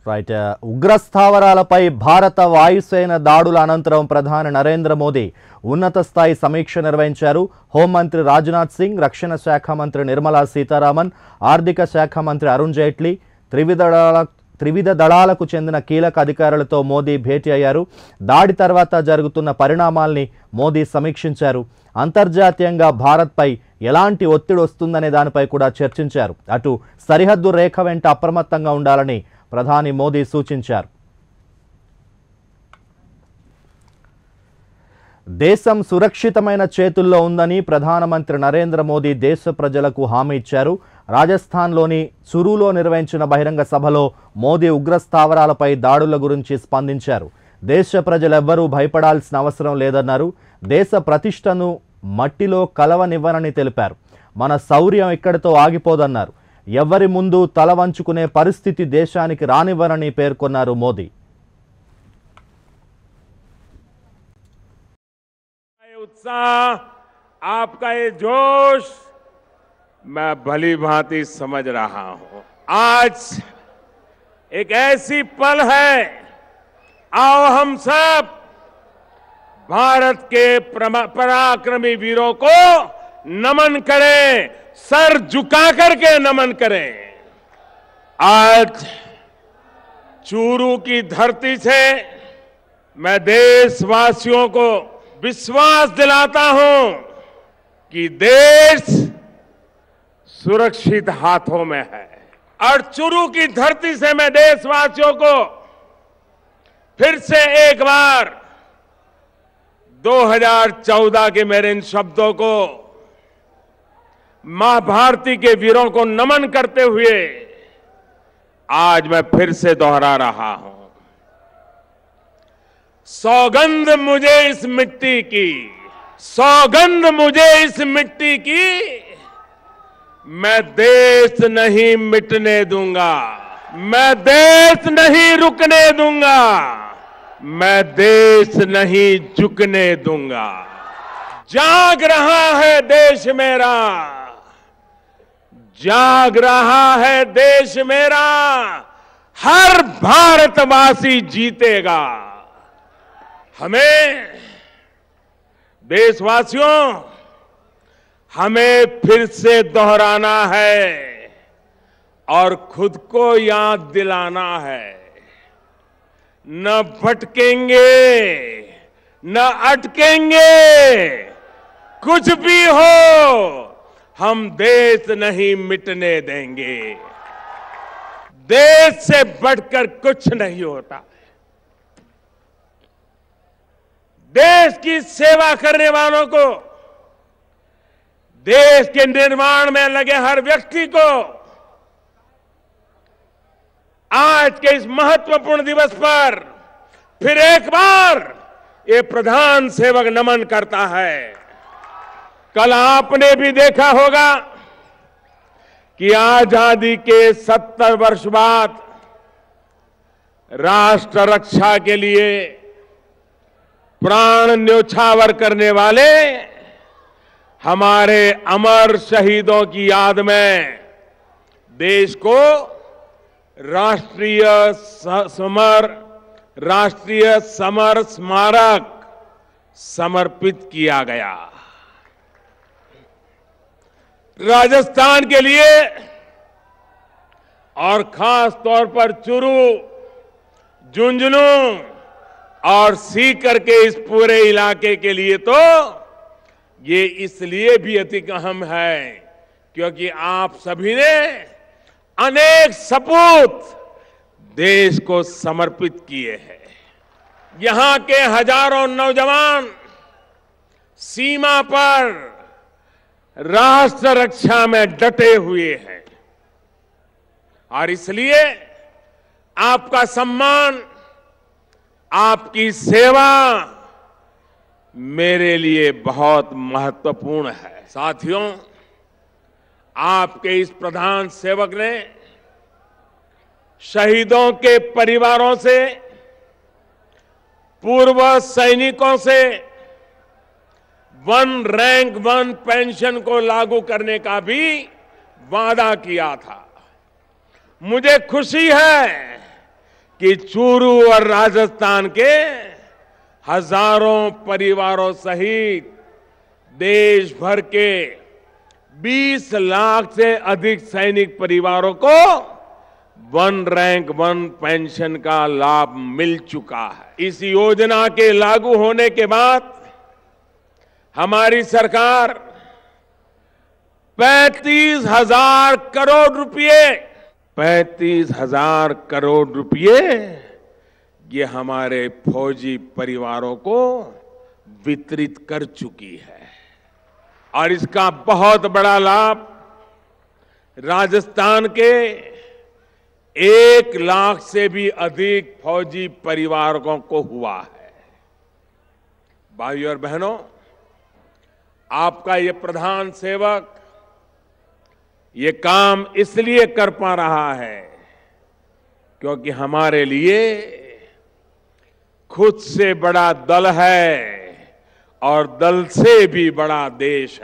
Right ఉగ్రస్థావరాలపై భారత వాయుసేన దాడుల అనంతరం ప్రధాని నరేంద్ర మోదీ ఉన్నత స్థాయి సమీక్ష నిర్వహించారు. హోంమంత్రి రాజ్నాథ్ సింగ్, రక్షణ శాఖ మంత్రి నిర్మలా సీతారామన్, ఆర్థిక శాఖ మంత్రి అరుణ్ జైట్లీ, త్రివిధ దళాలకు చెందిన కీలక అధికారులతో మోదీ భేటీ అయ్యారు. దాడి తర్వాత జరుగుతున్న పరిణామాల్ని మోదీ సమీక్షించారు. అంతర్జాతీయంగా భారత్పై ఎలాంటి ఒత్తిడి వస్తుందనే దానిపై కూడా చర్చించారు. అటు సరిహద్దు రేఖ వెంట అప్రమత్తంగా ఉండాలని ప్రధాని మోదీ సూచించారు. దేశం సురక్షితమైన చేతుల్లో ఉందని ప్రధానమంత్రి నరేంద్ర మోదీ దేశ ప్రజలకు హామీ ఇచ్చారు. రాజస్థాన్లోని చురులో నిర్వహించిన బహిరంగ సభలో మోదీ ఉగ్రస్థావరాలపై దాడుల గురించి స్పందించారు. దేశ ప్రజలెవ్వరూ భయపడాల్సిన అవసరం లేదన్నారు. దేశ ప్రతిష్టను మట్టిలో కలవనివ్వనని తెలిపారు. మన శౌర్యం ఇక్కడితో ఆగిపోదన్నారు. ఎవరి ముందు తల వంచుకునే పరిస్థితి దేశానికి రానివ్వనని పేర్కొన్నారు మోదీ. उत्साह, आपका ये जोश मैं भली भांति समझ रहा हूं. आज एक ऐसी पल है, आओ हम सब भारत के पराक्रमी वीरों को नमन करें, सर झुका करके नमन करें. आज चूरू की धरती से मैं देशवासियों को विश्वास दिलाता हूं कि देश सुरक्षित हाथों में है. और चुरू की धरती से मैं देशवासियों को फिर से एक बार 2014 के मेरे इन शब्दों को मां भारती के वीरों को नमन करते हुए आज मैं फिर से दोहरा रहा हूं. सौगंध मुझे इस मिट्टी की, सौगंध मुझे इस मिट्टी की, मैं देश नहीं मिटने दूंगा, मैं देश नहीं रुकने दूंगा, मैं देश नहीं झुकने दूंगा. जाग रहा है देश मेरा, जाग रहा है देश मेरा, हर भारतवासी जीतेगा. हमें देशवासियों, हमें फिर से दोहराना है और खुद को याद दिलाना है. न भटकेंगे, न अटकेंगे, कुछ भी हो हम देश नहीं मिटने देंगे. देश से बढ़कर कुछ नहीं होता. देश की सेवा करने वालों को, देश के निर्माण में लगे हर व्यक्ति को आज के इस महत्वपूर्ण दिवस पर फिर एक बार ये प्रधान सेवक नमन करता है. कल आपने भी देखा होगा कि आजादी के 70 वर्ष बाद राष्ट्र रक्षा के लिए प्राण न्योछावर करने वाले हमारे अमर शहीदों की याद में देश को राष्ट्रीय समर स्मारक समर्पित किया गया. राजस्थान के लिए और खास तौर पर चुरू, झुंझुनू और सीकर के इस पूरे इलाके के लिए तो ये इसलिए भी अति अहम है क्योंकि आप सभी ने अनेक सपूत देश को समर्पित किए हैं. यहां के हजारों नौजवान सीमा पर राष्ट्र रक्षा में डटे हुए हैं और इसलिए आपका सम्मान, आपकी सेवा मेरे लिए बहुत महत्वपूर्ण है. साथियों, आपके इस प्रधान सेवक ने शहीदों के परिवारों से, पूर्व सैनिकों से वन रैंक वन पेंशन को लागू करने का भी वादा किया था. मुझे खुशी है कि चूरू और राजस्थान के हजारों परिवारों सहित देश भर के 20 लाख से अधिक सैनिक परिवारों को वन रैंक वन पेंशन का लाभ मिल चुका है। इस योजना के लागू होने के बाद हमारी सरकार 35,000 करोड़ रुपए 35,000 करोड़ रुपए ये हमारे फौजी परिवारों को वितरित कर चुकी है और इसका बहुत बड़ा लाभ राजस्थान के 1 लाख से भी अधिक फौजी परिवारों को हुआ है। भाइयों और बहनों, आपका ये प्रधान सेवक ये काम इसलिए कर पा रहा है क्योंकि हमारे लिए खुद से बड़ा दल है और दल से भी बड़ा देश है।